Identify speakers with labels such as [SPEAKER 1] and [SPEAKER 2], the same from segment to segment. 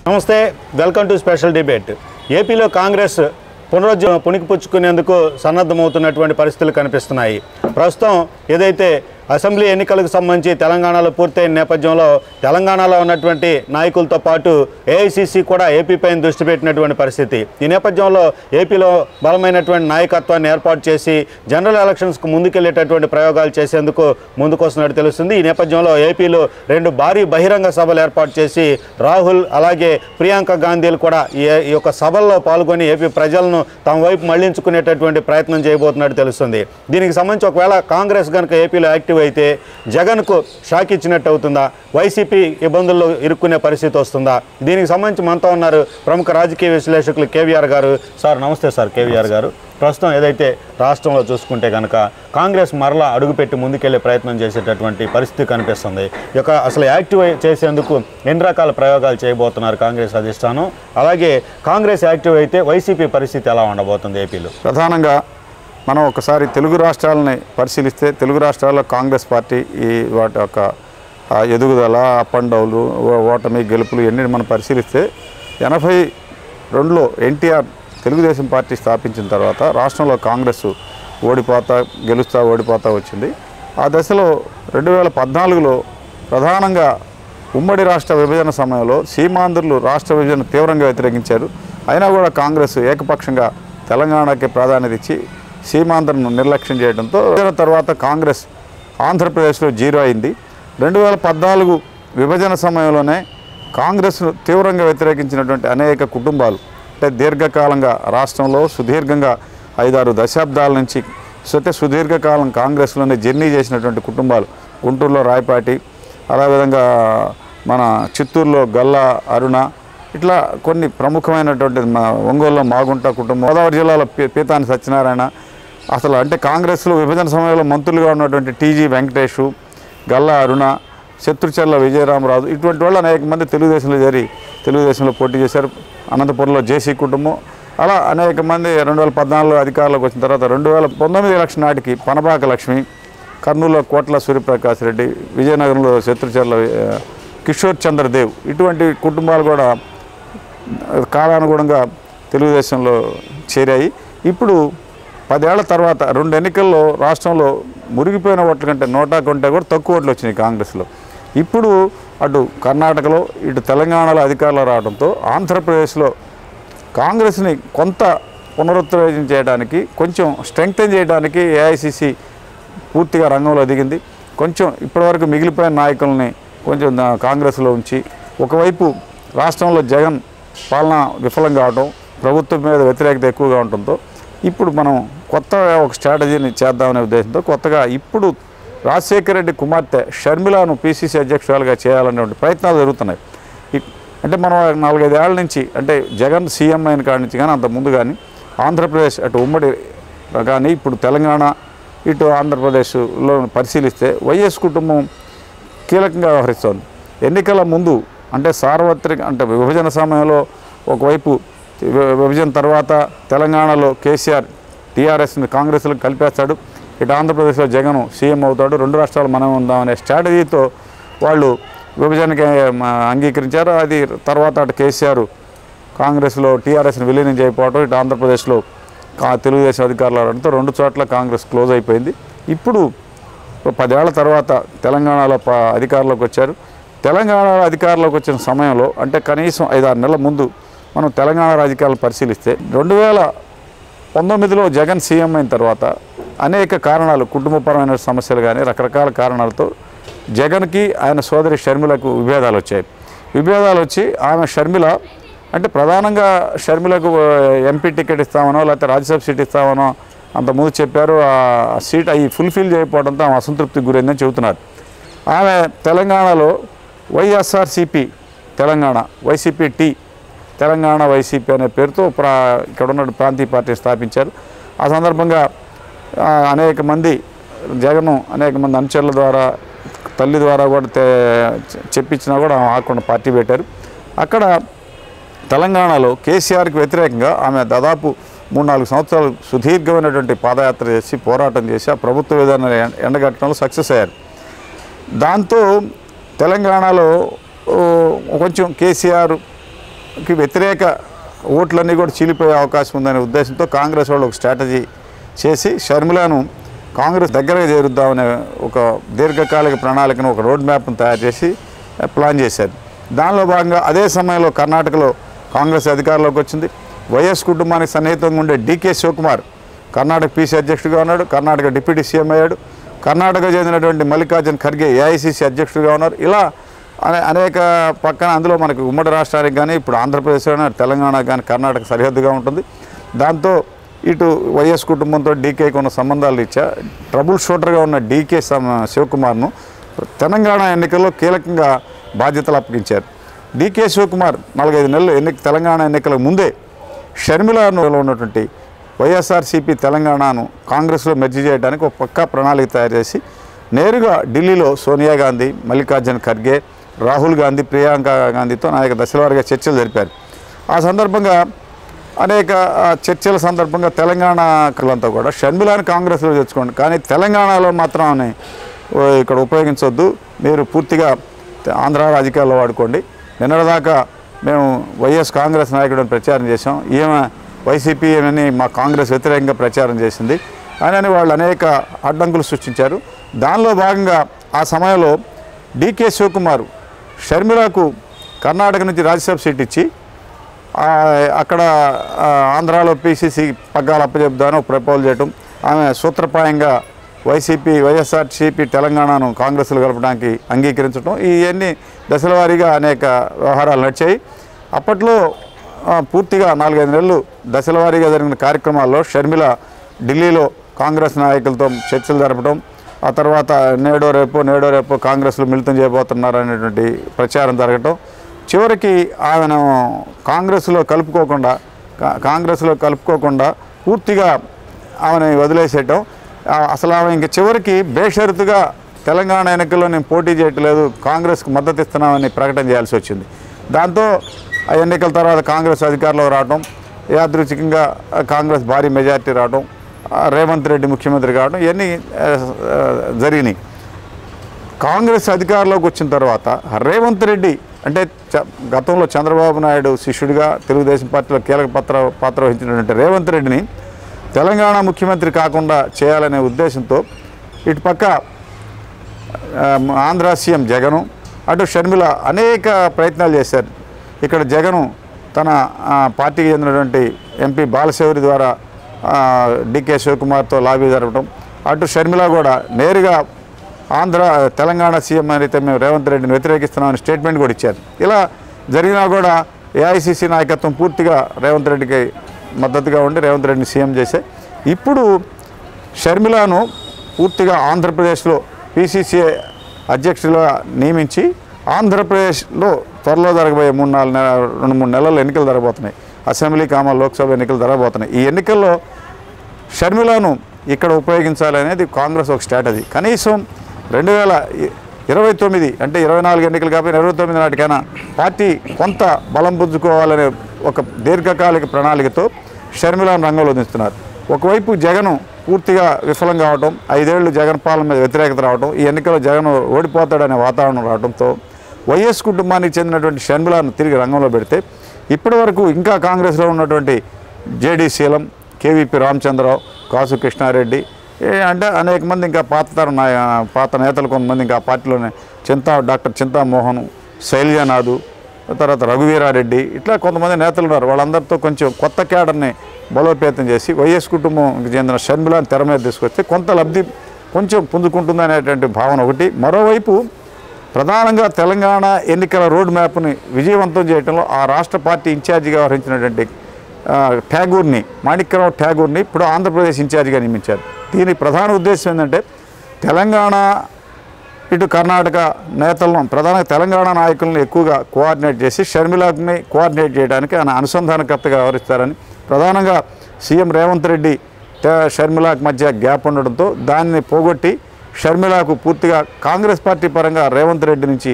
[SPEAKER 1] నమస్తే, welcome to special debate. ఏపీలో కాంగ్రెస్ పునరుజ్జీవం పుణికిపుచ్చుకునేందుకు సన్నద్ధమవుతున్నటువంటి పరిస్థితులు కనిపిస్తున్నాయి. ప్రస్తుతం ఏదైతే అసెంబ్లీ ఎన్నికలకు సంబంధించి తెలంగాణలో పూర్తయిన నేపథ్యంలో తెలంగాణలో ఉన్నటువంటి నాయకులతో పాటు ఏఐసిసి కూడా ఏపీపై దృష్టి పెట్టినటువంటి పరిస్థితి. ఈ నేపథ్యంలో ఏపీలో బలమైనటువంటి నాయకత్వాన్ని ఏర్పాటు చేసి జనరల్ ఎలక్షన్స్కు ముందుకెళ్లేటటువంటి ప్రయోగాలు చేసేందుకు ముందుకొస్తున్నట్టు తెలుస్తుంది. ఈ నేపథ్యంలో ఏపీలో 2 భారీ బహిరంగ సభలు ఏర్పాటు చేసి రాహుల్ అలాగే ప్రియాంక గాంధీలు కూడా ఈ యొక్క సభల్లో పాల్గొని ఏపీ ప్రజలను తమ వైపు మళ్లించుకునేటటువంటి ప్రయత్నం చేయబోతున్నట్టు తెలుస్తుంది. దీనికి సంబంధించి ఒకవేళ కాంగ్రెస్ కనుక ఏపీలో యాక్టివ్ అయితే జగన్కు షాక్ ఇచ్చినట్టు అవుతుందా, వైసీపీ ఇబ్బందుల్లో ఇరుక్కునే పరిస్థితి వస్తుందా? దీనికి సంబంధించి మనతో ఉన్నారు ప్రముఖ రాజకీయ విశ్లేషకులు కేవీఆర్ గారు. సార్ నమస్తే. సార్ కేవీఆర్ గారు, ప్రస్తుతం ఏదైతే రాష్ట్రంలో చూసుకుంటే కనుక కాంగ్రెస్ మరలా అడుగుపెట్టి ముందుకెళ్లే ప్రయత్నం చేసేటటువంటి పరిస్థితి కనిపిస్తుంది. అసలు యాక్టివ్ చేసేందుకు ఎన్ని రకాల ప్రయోగాలు చేయబోతున్నారు కాంగ్రెస్ అధిష్టానం? అలాగే కాంగ్రెస్ యాక్టివ్ అయితే వైసీపీ పరిస్థితి ఎలా ఉండబోతుంది ఏపీలో?
[SPEAKER 2] ప్రధానంగా మనం ఒకసారి తెలుగు రాష్ట్రాలని పరిశీలిస్తే తెలుగు రాష్ట్రాల్లో కాంగ్రెస్ పార్టీ వాటి యొక్క ఎదుగుదల, అప్ అండ్ డౌన్లు, ఓటమి, గెలుపులు ఇవన్నీ మనం పరిశీలిస్తే 82లో ఎన్టీఆర్ తెలుగుదేశం పార్టీ స్థాపించిన తర్వాత రాష్ట్రంలో కాంగ్రెస్ ఓడిపోతా వచ్చింది. ఆ దశలో 2014లో ప్రధానంగా ఉమ్మడి రాష్ట్ర విభజన సమయంలో సీమాంధ్రులు రాష్ట్ర విభజన తీవ్రంగా వ్యతిరేకించారు. అయినా కూడా కాంగ్రెస్ ఏకపక్షంగా తెలంగాణకి ప్రాధాన్యత ఇచ్చి సీమాంధ్రను నిర్లక్ష్యం చేయడంతో తర్వాత కాంగ్రెస్ ఆంధ్రప్రదేశ్లో జీరో అయింది. 2014 విభజన సమయంలోనే కాంగ్రెస్ను తీవ్రంగా వ్యతిరేకించినటువంటి అనేక కుటుంబాలు, అంటే దీర్ఘకాలంగా రాష్ట్రంలో సుదీర్ఘంగా 5-6 దశాబ్దాల నుంచి సుదీర్ఘకాలం కాంగ్రెస్లోనే జర్నీ చేసినటువంటి కుటుంబాలు, గుంటూరులో రాయపాటి, అదేవిధంగా మన చిత్తూరులో గల్లా అరుణ, ఇట్లా కొన్ని ప్రముఖమైనటువంటి ఒంగోలులో మాగుంట కుటుంబం, గోదావరి జిల్లాలో పీతాని సత్యనారాయణ, అసలు అంటే కాంగ్రెస్లో విభజన సమయంలో మంత్రులుగా ఉన్నటువంటి టీజీ వెంకటేషు, గల్లా అరుణ, శత్రుచర్ల విజయరామరాజు, ఇటువంటి వాళ్ళు అనేక మంది తెలుగుదేశంలో పోటీ చేశారు. అనంతపురంలో జేసీ కుటుంబం, అలా అనేక మంది 2014లో అధికారంలోకి వచ్చిన తర్వాత 2019 ఎలక్షన్ నాటికి పనబాక లక్ష్మి, కర్నూలులో కోట్ల సూర్యప్రకాష్ రెడ్డి, విజయనగరంలో శత్రుచర్ల కిషోర్ చంద్రదేవ్, ఇటువంటి కుటుంబాలు కూడా కాలానుగుణంగా తెలుగుదేశంలో చేరాయి. ఇప్పుడు 10 ఏళ్ల తర్వాత 2 ఎన్నికల్లో రాష్ట్రంలో మురిగిపోయిన ఓట్ల కంటే 100 కంటే కూడా తక్కువ ఓట్లు వచ్చినాయి కాంగ్రెస్లో. ఇప్పుడు అటు కర్ణాటకలో ఇటు తెలంగాణలో అధికారంలో రావడంతో ఆంధ్రప్రదేశ్లో కాంగ్రెస్ని కొంత పునరుత్తేజం చేయడానికి, కొంచెం స్ట్రెంగ్తెన్ చేయడానికి ఏఐసిసి పూర్తిగా రంగంలో దిగింది. కొంచెం ఇప్పటివరకు మిగిలిపోయిన నాయకుల్ని కొంచెం కాంగ్రెస్లో ఉంచి, ఒకవైపు రాష్ట్రంలో జగన్ పాలన విఫలం కావడం, ప్రభుత్వం మీద వ్యతిరేకత ఎక్కువగా ఉండటంతో ఇప్పుడు మనం కొత్తగా ఒక స్ట్రాటజీని చేద్దామనే ఉద్దేశంతో కొత్తగా ఇప్పుడు రాజశేఖర రెడ్డి కుమార్తె షర్మిలను పిసిసి అధ్యక్షురాలుగా చేయాలనేటువంటి ప్రయత్నాలు జరుగుతున్నాయి. అంటే మనం 4-5 ఏళ్ల నుంచి, అంటే జగన్ సీఎం అయిన కాడి నుంచి కానీ అంత ముందు కానీ ఆంధ్రప్రదేశ్ అటు ఉమ్మడి కానీ ఇప్పుడు తెలంగాణ ఇటు ఆంధ్రప్రదేశ్లో పరిశీలిస్తే వైఎస్ కుటుంబం కీలకంగా వ్యవహరిస్తోంది. ఎన్నికల ముందు అంటే సార్వత్రిక, అంటే విభజన సమయంలో ఒకవైపు విభజన తర్వాత తెలంగాణలో కేసీఆర్ టీఆర్ఎస్ని కాంగ్రెస్లో కలిపేస్తాడు, ఇటు ఆంధ్రప్రదేశ్లో జగన్ సీఎం అవుతాడు, 2 రాష్ట్రాలు మనం ఉందామనే స్ట్రాటజీతో వాళ్ళు విభజనకి అంగీకరించారు. అది తర్వాత అటు కేసీఆర్ కాంగ్రెస్లో టీఆర్ఎస్ని విలీనం చేయకపోవడం, ఇటు ఆంధ్రప్రదేశ్లో తెలుగుదేశం అధికారులు రావడంతో 2 చోట్ల కాంగ్రెస్ క్లోజ్ అయిపోయింది. ఇప్పుడు 10 ఏళ్ల తర్వాత తెలంగాణలో అధికారంలోకి వచ్చారు. తెలంగాణలో అధికారంలోకి వచ్చిన సమయంలో, అంటే కనీసం 5-6 నెలల ముందు మనం తెలంగాణ రాజకీయాలు పరిశీలిస్తే 2019లో జగన్ సీఎం అయిన తర్వాత అనేక కారణాలు, కుటుంబపరమైన సమస్యలు కానీ రకరకాల కారణాలతో జగన్కి ఆయన సోదరి షర్మిలకు విభేదాలు వచ్చి ఆమె షర్మిల, అంటే ప్రధానంగా షర్మిలకు ఎంపీ టికెట్ ఇస్తామనో లేకపోతే రాజ్యసభ సీట్ ఇస్తామనో అంతకుముందు చెప్పారు. ఆ సీట్ అవి ఫుల్ఫిల్ చేయకపోవడంతో ఆమె అసంతృప్తికి గురైందని చెబుతున్నారు. ఆమె తెలంగాణలో వైఎస్ఆర్సీపీ తెలంగాణ, వైసీపీ తెలంగాణ వైసీపీ అనే పేరుతో ఇక్కడ ఉన్న ప్రాంతీయ పార్టీ స్థాపించారు. ఆ సందర్భంగా అనేక మంది అనేక మంది అనుచరుల ద్వారా, తల్లి ద్వారా కూడా చెప్పించినా కూడా ఆకుండా పార్టీ పెట్టారు. అక్కడ తెలంగాణలో కేసీఆర్కి వ్యతిరేకంగా ఆమె దాదాపు 3-4 సంవత్సరాలు సుదీర్ఘమైనటువంటి పాదయాత్ర చేసి పోరాటం చేసి ఆ ప్రభుత్వ విధానాన్ని ఎండగట్టడంలో సక్సెస్ అయ్యారు. దాంతో తెలంగాణలో కొంచెం కేసీఆర్ షర్మిలాకి వ్యతిరేక ఓట్లన్నీ కూడా చీలిపోయే అవకాశం ఉందనే ఉద్దేశంతో కాంగ్రెస్ వాళ్ళు ఒక స్ట్రాటజీ చేసి షర్మిలాను కాంగ్రెస్ దగ్గరగా చేరుద్దామనే ఒక దీర్ఘకాలిక ప్రణాళికను, ఒక రోడ్ మ్యాప్ను తయారు చేసి ప్లాన్ చేశారు. దానిలో భాగంగా అదే సమయంలో కర్ణాటకలో కాంగ్రెస్ అధికారంలోకి వచ్చింది. వైఎస్ కుటుంబానికి సన్నిహితంగా ఉండే డీకే శివకుమార్ కర్ణాటక పీసీ అధ్యక్షుడిగా ఉన్నాడు, కర్ణాటక డిప్యూటీ సీఎం అయ్యాడు. కర్ణాటక చెందినటువంటి మల్లికార్జున్ ఖర్గే ఏఐసీసీ అధ్యక్షుడిగా ఉన్నారు. ఇలా అనేక పక్కన అందులో మనకు ఉమ్మడి రాష్ట్రానికి కానీ, ఇప్పుడు ఆంధ్రప్రదేశ్ కానీ, తెలంగాణ కానీ కర్ణాటక సరిహద్దుగా ఉంటుంది. దాంతో ఇటు వైఎస్ కుటుంబంతో డీకేకి ఉన్న సంబంధాలు రీత్యా ట్రబుల్ షూటర్గా ఉన్న డీకే శివకుమార్ను తెలంగాణ ఎన్నికల్లో కీలకంగా బాధ్యతలు అప్పగించారు. డీకే శివకుమార్ 4-5 నెలలు తెలంగాణ ఎన్నికలకు ముందే షర్మిలాలో ఉన్నటువంటి వైఎస్ఆర్సీపీ తెలంగాణను కాంగ్రెస్లో మెర్జీ చేయడానికి ఒక పక్కా ప్రణాళిక తయారు చేసి నేరుగా ఢిల్లీలో సోనియా గాంధీ, మల్లికార్జున్ ఖర్గే, రాహుల్ గాంధీ, ప్రియాంక గాంధీతో అనేక దశల వారీగా చర్చలు జరిపారు. ఆ సందర్భంగా అనేక చర్చల సందర్భంగా తెలంగాణలంతా కూడా షర్మిలాని కాంగ్రెస్లో తెచ్చుకోండి, కానీ తెలంగాణలో మాత్రం ఇక్కడ ఉపయోగించవద్దు, మీరు పూర్తిగా ఆంధ్ర రాజకీయాల్లో వాడుకోండి. నిన్నటిదాకా మేము వైఎస్ కాంగ్రెస్ నాయకుడిని ప్రచారం చేసాం, ఈమె వైసీపీ అని మా కాంగ్రెస్ వ్యతిరేకంగా ప్రచారం చేసింది అని వాళ్ళు అనేక అడ్డంకులు సృష్టించారు. దానిలో భాగంగా ఆ సమయంలో డీకే శివకుమార్ షర్మిలకు కర్ణాటక నుంచి రాజ్యసభ సీట్ ఇచ్చి అక్కడ ఆంధ్రాలో పీసీసీ పగ్గాలు అప్పచెప్దాను ప్రపోజల్ చేయటం, ఆమె సూత్రప్రాయంగా వైఎస్ఆర్సీపీ తెలంగాణను కాంగ్రెస్లో కలపడానికి అంగీకరించడం, ఇవన్నీ దశల వారీగా అనేక వ్యవహారాలు నడిచాయి. అప్పట్లో పూర్తిగా 4-5 నెలలు దశల వారీగా జరిగిన కార్యక్రమాల్లో షర్మిల ఢిల్లీలో కాంగ్రెస్ నాయకులతో చర్చలు జరపడం, ఆ తర్వాత నేడో రేపో కాంగ్రెస్లో మిళితం చేయబోతున్నారు అనేటువంటి ప్రచారం జరగటం, చివరికి ఆమెను కాంగ్రెస్లో కలుపుకోకుండా పూర్తిగా ఆమెను వదిలేసేయటం. అసలు ఆమె ఇంక చివరికి బేషరతుగా తెలంగాణ ఎన్నికల్లో నేను పోటీ చేయట్లేదు, కాంగ్రెస్కు మద్దతు ఇస్తున్నామని ప్రకటన చేయాల్సి వచ్చింది. దాంతో ఆ ఎన్నికల తర్వాత కాంగ్రెస్ అధికారంలో రావడం, యాదృచ్ఛికంగా కాంగ్రెస్ భారీ మెజార్టీ రావడం, రేవంత్ రెడ్డి ముఖ్యమంత్రి కావడం, ఇవన్నీ జరిగినాయి. కాంగ్రెస్ అధికారంలోకి వచ్చిన తర్వాత రేవంత్ రెడ్డి అంటే గతంలో చంద్రబాబు నాయుడు శిష్యుడిగా తెలుగుదేశం పార్టీలో కీలక పాత్ర వహించినటువంటి రేవంత్ రెడ్డిని తెలంగాణ ముఖ్యమంత్రి కాకుండా చేయాలనే ఉద్దేశంతో ఇటుపక్క ఆంధ్ర సీఎం జగను, అటు షర్మిల అనేక ప్రయత్నాలు చేశారు. ఇక్కడ జగను తన పార్టీకి చెందినటువంటి ఎంపీ బాలశౌరి ద్వారా డీకే శివకుమార్తో లాబీ జరపడం, అటు షర్మిల కూడా నేరుగా తెలంగాణ సీఎం అయితే మేము రేవంత్ రెడ్డిని వ్యతిరేకిస్తున్నామని స్టేట్మెంట్ కూడా ఇచ్చారు. ఇలా జరిగినా కూడా ఏఐసీసీ నాయకత్వం పూర్తిగా రేవంత్ రెడ్డికి మద్దతుగా ఉండి రేవంత్ రెడ్డిని సీఎం చేసే ఇప్పుడు షర్మిలను పూర్తిగా ఆంధ్రప్రదేశ్లో పీసీసీ అధ్యక్షులుగా నియమించి ఆంధ్రప్రదేశ్లో త్వరలో జరగబోయే 2-3 నెలల్లో ఎన్నికలు జరగబోతున్నాయి. అసెంబ్లీ లోక్సభ ఎన్నికలు జరగబోతున్నాయి. ఈ ఎన్నికల్లో షర్మిలను ఇక్కడ ఉపయోగించాలనేది కాంగ్రెస్ ఒక స్ట్రాటజీ. కనీసం 2029 అంటే 24 ఎన్నికలు కాబట్టి 29 నాటికైనా పార్టీ కొంత బలం పుంజుకోవాలనే ఒక దీర్ఘకాలిక ప్రణాళికతో షర్మిలను రంగంలో దించుతున్నారు. ఒకవైపు జగన్ పూర్తిగా విఫలం కావడం, 5 ఏళ్ళు జగన్ పాలన మీద వ్యతిరేకత రావడం, ఈ ఎన్నికల్లో జగన్ ఓడిపోతాడనే వాతావరణం రావడంతో వైఎస్ కుటుంబానికి చెందినటువంటి షర్మిలను తిరిగి రంగంలో పెడితే ఇప్పటి వరకు ఇంకా కాంగ్రెస్లో ఉన్నటువంటి జేడీ శీలం, కేవీపీ రామచంద్రరావు, కాసు కృష్ణారెడ్డి అంటే అనేక మంది ఇంకా పాత నేతలు కొంతమంది ఇంకా పార్టీలోనే డాక్టర్ చింతామోహన్, శైలజానాథ్, తర్వాత రఘువీరారెడ్డి ఇట్లా కొంతమంది నేతలు ఉన్నారు. వాళ్ళందరితో కొంచెం కొత్త క్యాడర్ని బలోపేతం చేసి వైఎస్ కుటుంబంకి చెందిన షర్మిలను తెర మీద తీసుకొస్తే కొంత లబ్ధి కొంచెం పుంజుకుంటుందనేటువంటి భావన ఒకటి. మరోవైపు ప్రధానంగా తెలంగాణ ఎన్నికల రోడ్ మ్యాప్ని విజయవంతం చేయడంలో ఆ రాష్ట్ర పార్టీ ఇన్ఛార్జిగా వ్యవహరించినటువంటి మాణిక్యరావు ఠాగూర్ని ఇప్పుడు ఆంధ్రప్రదేశ్ ఇన్ఛార్జిగా నియమించారు. దీని ప్రధాన ఉద్దేశం ఏంటంటే తెలంగాణ ఇటు కర్ణాటక నేతలను ప్రధానంగా తెలంగాణ నాయకులను ఎక్కువగా కోఆర్డినేట్ చేసి షర్మిలని కోఆర్డినేట్ చేయడానికి ఆయన అనుసంధానకర్తగా వ్యవహరిస్తారని, ప్రధానంగా సీఎం రేవంత్ రెడ్డి షర్మిలకు మధ్య గ్యాప్ ఉండడంతో దాన్ని పోగొట్టి షర్మిలకు పూర్తిగా కాంగ్రెస్ పార్టీ పరంగా రేవంత్ రెడ్డి నుంచి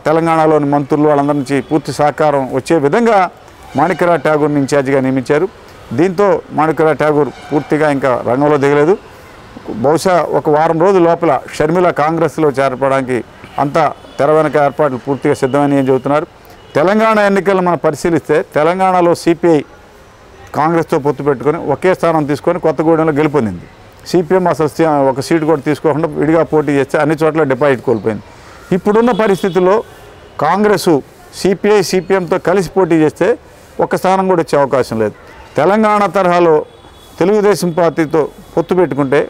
[SPEAKER 2] తెలంగాణలోని మంత్రులు వాళ్ళందరి నుంచి పూర్తి సహకారం వచ్చే విధంగా మాణిక్యరావు ఠాగూర్ని ఇన్ఛార్జిగా నియమించారు. దీంతో మాణిక్యరావు ఠాగూర్ పూర్తిగా ఇంకా రంగంలో దిగలేదు. బహుశా ఒక వారం రోజుల లోపల షర్మిల కాంగ్రెస్లో చేరపడానికి అంతా తెర వెనక ఏర్పాట్లు పూర్తిగా సిద్ధమని చెబుతున్నారు. తెలంగాణ ఎన్నికలను మనం పరిశీలిస్తే తెలంగాణలో సిపిఐ కాంగ్రెస్తో పొత్తు పెట్టుకొని ఒకే స్థానం తీసుకొని కొత్తగూడెంలో గెలుపొందింది. సిపిఎం అసలు ఒక సీటు కూడా తీసుకోకుండా విడిగా పోటీ చేస్తే అన్ని చోట్ల డిపాజిట్ కోల్పోయింది. ఇప్పుడున్న పరిస్థితుల్లో కాంగ్రెస్ సిపిఐ సిపిఎంతో కలిసి పోటీ చేస్తే ఒక్క స్థానం కూడా వచ్చే అవకాశం లేదు. తెలంగాణ తరహాలో తెలుగుదేశం పార్టీతో పొత్తు పెట్టుకుంటే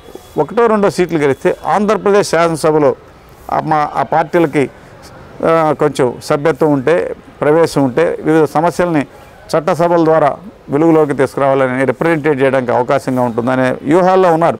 [SPEAKER 2] 1-2 సీట్లు గెలిస్తే ఆంధ్రప్రదేశ్ శాసనసభలో ఆ పార్టీలకి కొంచెం సభ్యత్వం ఉంటే, ప్రవేశం ఉంటే వివిధ సమస్యల్ని చట్టసభల ద్వారా వెలుగులోకి తీసుకురావాలని రిప్రజెంటేట్ చేయడానికి అవకాశంగా ఉంటుందనే వ్యూహాల్లో ఉన్నారు.